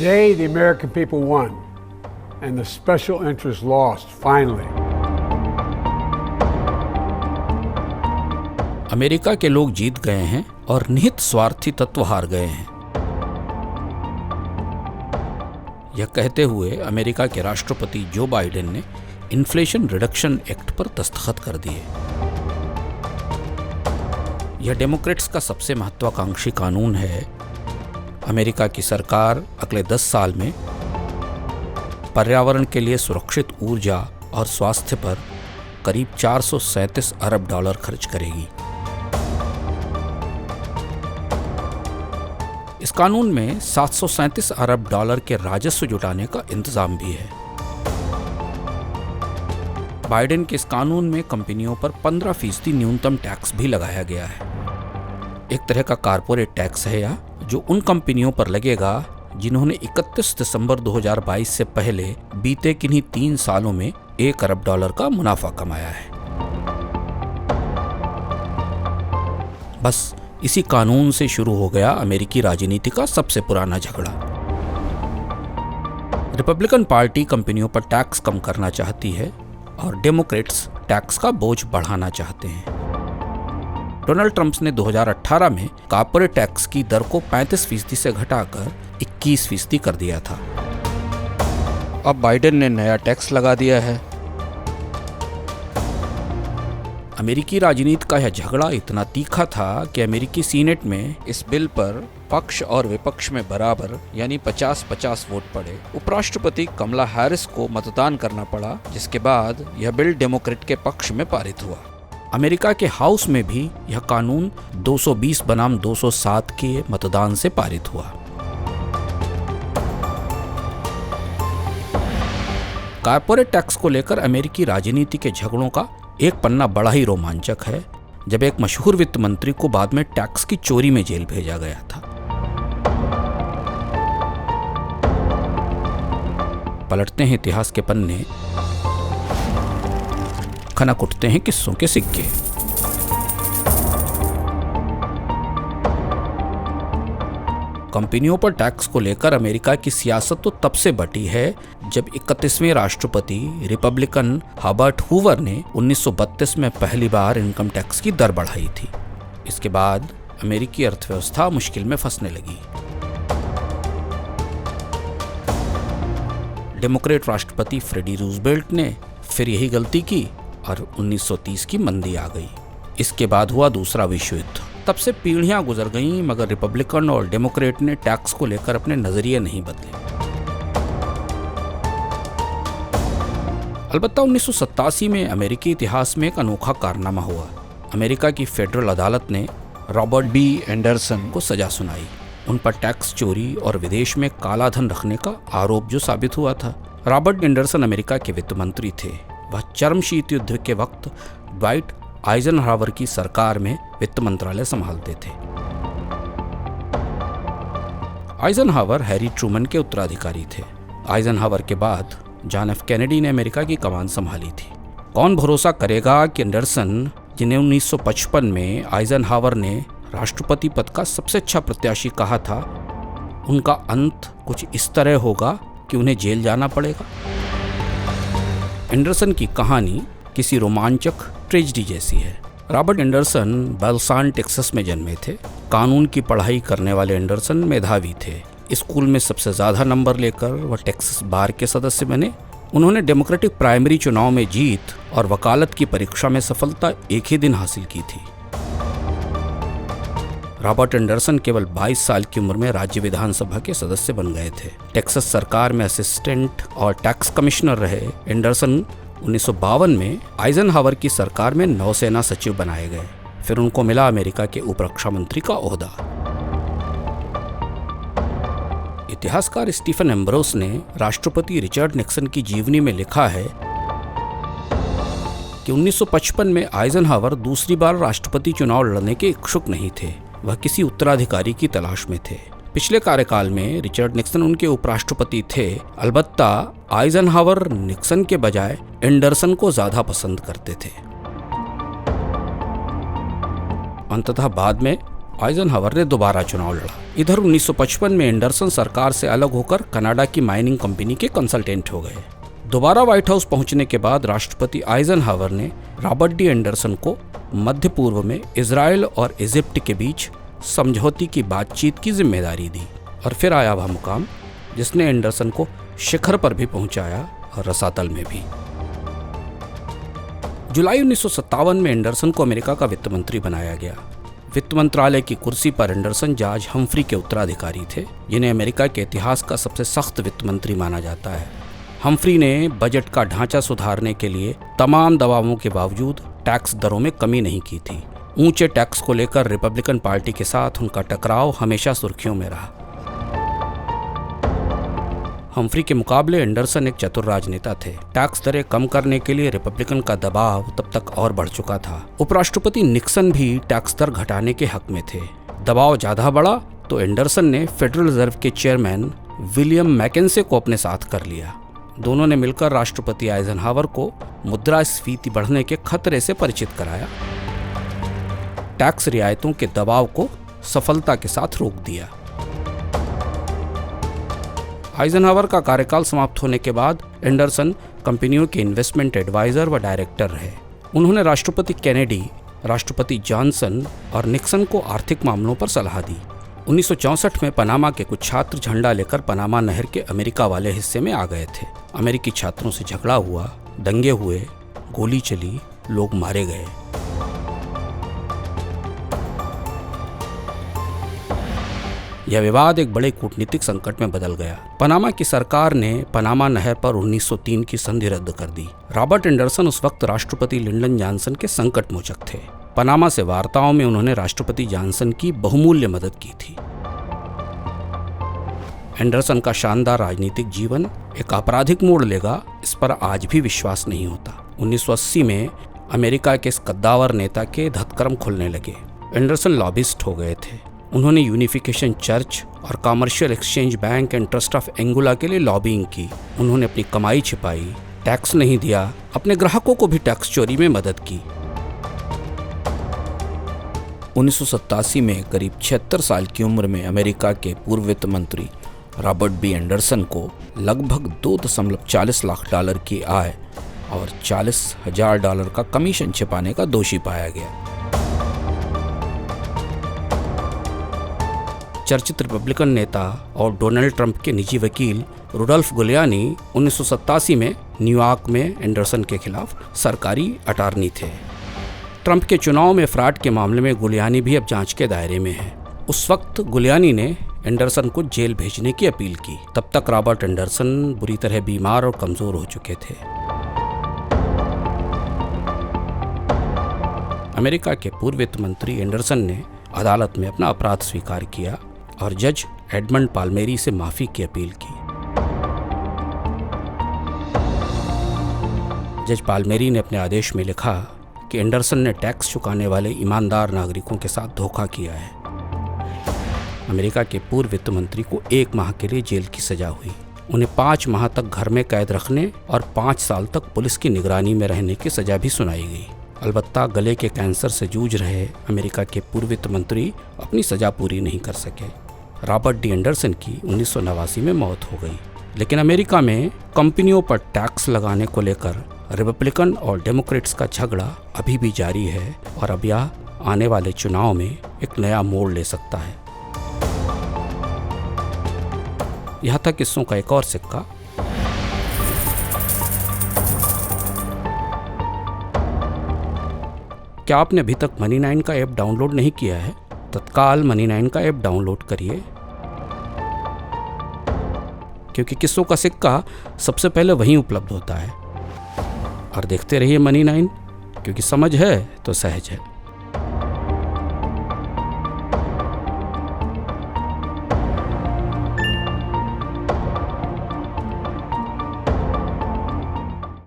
Today, the American people won, and the special interests lost, finally. America के लोग जीत गए हैं और निहित स्वार्थी तत्व हार गए हैं। यह कहते हुए अमेरिका के राष्ट्रपति जो बाइडेन ने इन्फ्लेशन रिडक्शन एक्ट पर दस्तखत कर दिए। यह डेमोक्रेट्स का सबसे महत्वाकांक्षी कानून है। अमेरिका की सरकार अगले 10 साल में पर्यावरण के लिए सुरक्षित ऊर्जा और स्वास्थ्य पर करीब 437 अरब डॉलर खर्च करेगी। इस कानून में 737 अरब डॉलर के राजस्व जुटाने का इंतजाम भी है। बाइडेन के इस कानून में कंपनियों पर 15% न्यूनतम टैक्स भी लगाया गया है। एक तरह का कारपोरेट टैक्स है यह, जो उन कंपनियों पर लगेगा जिन्होंने 31 दिसंबर 2022 से पहले बीते किन्हीं 3 सालों में 1 अरब डॉलर का मुनाफा कमाया है। बस इसी कानून से शुरू हो गया अमेरिकी राजनीति का सबसे पुराना झगड़ा। रिपब्लिकन पार्टी कंपनियों पर टैक्स कम करना चाहती है और डेमोक्रेट्स टैक्स का बोझ बढ़ाना चाहते हैं। डोनाल्ड ट्रंप ने 2018 में कॉर्पोरेट टैक्स की दर को 35% से घटाकर 21% कर दिया था। अब बाइडेन ने नया टैक्स लगा दिया है। अमेरिकी राजनीति का यह झगड़ा इतना तीखा था कि अमेरिकी सीनेट में इस बिल पर पक्ष और विपक्ष में बराबर यानी 50-50 वोट पड़े। उपराष्ट्रपति कमला हैरिस को मतदान करना पड़ा, जिसके बाद यह बिल डेमोक्रेट के पक्ष में पारित हुआ। अमेरिका के हाउस में भी यह कानून 220 बनाम 207 के मतदान से पारित हुआ। कॉर्पोरेट टैक्स को लेकर अमेरिकी राजनीति के झगड़ों का एक पन्ना बड़ा ही रोमांचक है, जब एक मशहूर वित्त मंत्री को बाद में टैक्स की चोरी में जेल भेजा गया था। पलटते हैं इतिहास के पन्ने, खनक उठते हैं किस्सों के सिक्के। कंपनियों पर टैक्स को लेकर अमेरिका की सियासत तो तब से बटी है जब 31वें राष्ट्रपति रिपब्लिकन हर्बर्ट हूवर ने 1932 में पहली बार इनकम टैक्स की दर बढ़ाई थी। इसके बाद अमेरिकी अर्थव्यवस्था मुश्किल में फंसने लगी। डेमोक्रेट राष्ट्रपति फ्रेडी रूजवेल्ट ने फिर यही गलती की और 1930 की मंदी आ गई। इसके बाद हुआ दूसरा विश्व युद्ध। तब से पीढ़ियां गुजर गईं, मगर रिपब्लिकन और डेमोक्रेट ने टैक्स को लेकर अपने नजरिए नहीं बदले। अलबत्ता 1987 में अमेरिकी इतिहास में एक अनोखा कारनामा हुआ। अमेरिका की फेडरल अदालत ने रॉबर्ट बी एंडरसन को सजा सुनाई। उन पर टैक्स चोरी और विदेश में काला धन रखने का आरोप जो साबित हुआ था। रॉबर्ट एंडरसन अमेरिका के वित्त मंत्री थे। वह चरम शीत युद्ध के वक्त ड्वाइट आइजनहावर की सरकार में वित्त मंत्रालय संभालते थे। आइजनहावर हैरी ट्रूमन के उत्तराधिकारी थे। आइजनहावर के बाद जॉन एफ कैनेडी ने अमेरिका की कमान संभाली थी। कौन भरोसा करेगा कि एंडरसन, जिन्हें 1955 में आइजनहावर ने राष्ट्रपति पद का सबसे अच्छा प्रत्याशी कहा था, उनका अंत कुछ इस तरह होगा कि उन्हें जेल जाना पड़ेगा। एंडरसन की कहानी किसी रोमांचक ट्रेजेडी जैसी है। रॉबर्ट एंडरसन बलसान टेक्सास में जन्मे थे। कानून की पढ़ाई करने वाले एंडरसन मेधावी थे। स्कूल में सबसे ज्यादा नंबर लेकर वह टेक्सास बार के सदस्य बने। उन्होंने डेमोक्रेटिक प्राइमरी चुनाव में जीत और वकालत की परीक्षा में सफलता एक ही दिन हासिल की थी। रॉबर्ट एंडरसन केवल 22 साल की उम्र में राज्य विधानसभा के सदस्य बन गए थे। टेक्सास सरकार में असिस्टेंट और टैक्स कमिश्नर रहे एंडरसन 1952 में आइजनहावर की सरकार में नौसेना सचिव बनाए गए। फिर उनको मिला अमेरिका के उप रक्षा मंत्री का ओहदा। इतिहासकार स्टीफन एम्ब्रोस ने राष्ट्रपति रिचर्ड निक्सन की जीवनी में लिखा है कि 1955 में आइजनहावर दूसरी बार राष्ट्रपति चुनाव लड़ने के इच्छुक नहीं थे। वह किसी उत्तराधिकारी की तलाश में थे। पिछले कार्यकाल में रिचर्ड निक्सन उनके उपराष्ट्रपति थे। अलबत्ता आइजनहावर निक्सन के बजाय एंडरसन को ज्यादा पसंद करते थे। अंततः बाद में आइजनहावर ने दोबारा चुनाव लड़ा। इधर 1955 में एंडरसन सरकार से अलग होकर कनाडा की माइनिंग कंपनी के कंसल्टेंट हो गए। दोबारा व्हाइट हाउस पहुंचने के बाद राष्ट्रपति आइजनहावर ने रॉबर्ट डी एंडरसन को मध्य पूर्व में इजराइल और इजिप्ट के बीच समझौते की बातचीत की जिम्मेदारी दी। और फिर आया वह मुकाम जिसने एंडरसन को शिखर पर भी पहुंचाया और रसातल में भी। जुलाई 1957 में एंडरसन को अमेरिका का वित्त मंत्री बनाया गया। वित्त मंत्रालय की कुर्सी पर एंडरसन जॉर्ज हम्फ्री के उत्तराधिकारी थे, जिन्हें अमेरिका के इतिहास का सबसे सख्त वित्त मंत्री माना जाता है। हम्फ्री ने बजट का ढांचा सुधारने के लिए तमाम दबावों के बावजूद टैक्स दरों में कमी नहीं की थी। ऊंचे टैक्स को लेकर रिपब्लिकन पार्टी के साथ उनका टकराव हमेशा सुर्खियों में रहा। हम्फ्री के मुकाबले एंडरसन एक चतुर राजनेता थे। टैक्स दरें कम करने के लिए रिपब्लिकन का दबाव तब तक और बढ़ चुका था। उपराष्ट्रपति निक्सन भी टैक्स दर घटाने के हक में थे। दबाव ज्यादा बढ़ा तो एंडरसन ने फेडरल रिजर्व के चेयरमैन विलियम मैकेंसे को अपने साथ कर लिया। दोनों ने मिलकर राष्ट्रपति आइजनहावर को मुद्रास्फीति बढ़ने के खतरे से परिचित कराया। टैक्स रियायतों के दबाव को सफलता के साथ रोक दिया। आइजनहावर का कार्यकाल समाप्त होने के बाद एंडरसन कंपनियों के इन्वेस्टमेंट एडवाइजर व डायरेक्टर रहे। उन्होंने राष्ट्रपति केनेडी, राष्ट्रपति जॉनसन और निक्सन को आर्थिक मामलों पर सलाह दी। 1964 में पनामा के कुछ छात्र झंडा लेकर पनामा नहर के अमेरिका वाले हिस्से में आ गए थे। अमेरिकी छात्रों से झगड़ा हुआ, दंगे हुए, गोली चली, लोग मारे गए। यह विवाद एक बड़े कूटनीतिक संकट में बदल गया। पनामा की सरकार ने पनामा नहर पर 1903 की संधि रद्द कर दी। रॉबर्ट एंडरसन उस वक्त राष्ट्रपति लिंडन जॉनसन के संकट मोचक थे। पनामा से वार्ताओं में उन्होंने राष्ट्रपति जॉनसन की बहुमूल्य मदद की थी। एंडरसन का शानदार राजनीतिक जीवन एक आपराधिक मोड़ लेगा, इस पर आज भी विश्वास नहीं होता। 1980 में अमेरिका के इस कद्दावर नेता के धतकर्म खुलने लगे। एंडरसन लॉबिस्ट हो गए थे। उन्होंने यूनिफिकेशन चर्च और commercial exchange bank and trust of एंगुला के लिए लॉबिंग की। उन्होंने अपनी कमाई छिपाई, टैक्स नहीं दिया, अपने ग्राहकों को भी टैक्स चोरी में मदद की। 1987 में करीब 76 साल की उम्र में अमेरिका के पूर्व वित्त मंत्री रॉबर्ट बी एंडरसन को लगभग $2.40 लाख की आय और $40,000 का कमीशन छिपाने का दोषी पाया गया। चर्चित रिपब्लिकन नेता और डोनाल्ड ट्रंप के निजी वकील रुडोल्फ गुलियानी 1987 में न्यूयॉर्क में एंडरसन के खिलाफ सरकारी अटॉर्नी थे। ट्रंप के चुनाव में फ्रॉड के मामले में गुलियानी भी अब जांच के दायरे में है। उस वक्त गुलियानी ने एंडरसन को जेल भेजने की अपील की। तब तक रॉबर्ट एंडरसन बुरी तरह बीमार और कमजोर हो चुके थे। अमेरिका के पूर्व वित्त मंत्री एंडरसन ने अदालत में अपना अपराध स्वीकार किया और जज एडमंड पाल्मेरी से माफी की अपील की। जज पाल्मेरी ने अपने आदेश में लिखा कि एंडरसन ने टैक्स चुकाने वाले ईमानदार नागरिकों के साथ धोखा किया है। अमेरिका के पूर्व वित्त मंत्री को 1 माह के लिए जेल की सजा हुई। उन्हें 5 माह तक घर में कैद रखने और 5 साल तक पुलिस की निगरानी में रहने की सजा भी सुनाई गई। अलबत्ता गले के कैंसर से जूझ रहे अमेरिका के पूर्व वित्त मंत्री अपनी सजा पूरी नहीं कर सके। रॉबर्ट डी एंडरसन की 1989 में मौत हो गई। लेकिन अमेरिका में कंपनियों पर टैक्स लगाने को लेकर रिपब्लिकन और डेमोक्रेट्स का झगड़ा अभी भी जारी है और अब यह आने वाले चुनाव में एक नया मोड़ ले सकता है। यहाँ तक किस्सों का एक और सिक्का। क्या आपने अभी तक मनी9 का ऐप डाउनलोड नहीं किया है? तत्काल मनी9 का ऐप डाउनलोड करिए, क्योंकि किस्सों का सिक्का सबसे पहले वहीं उपलब्ध होता है। और देखते रहिए मनी9, क्योंकि समझ है तो सहज है।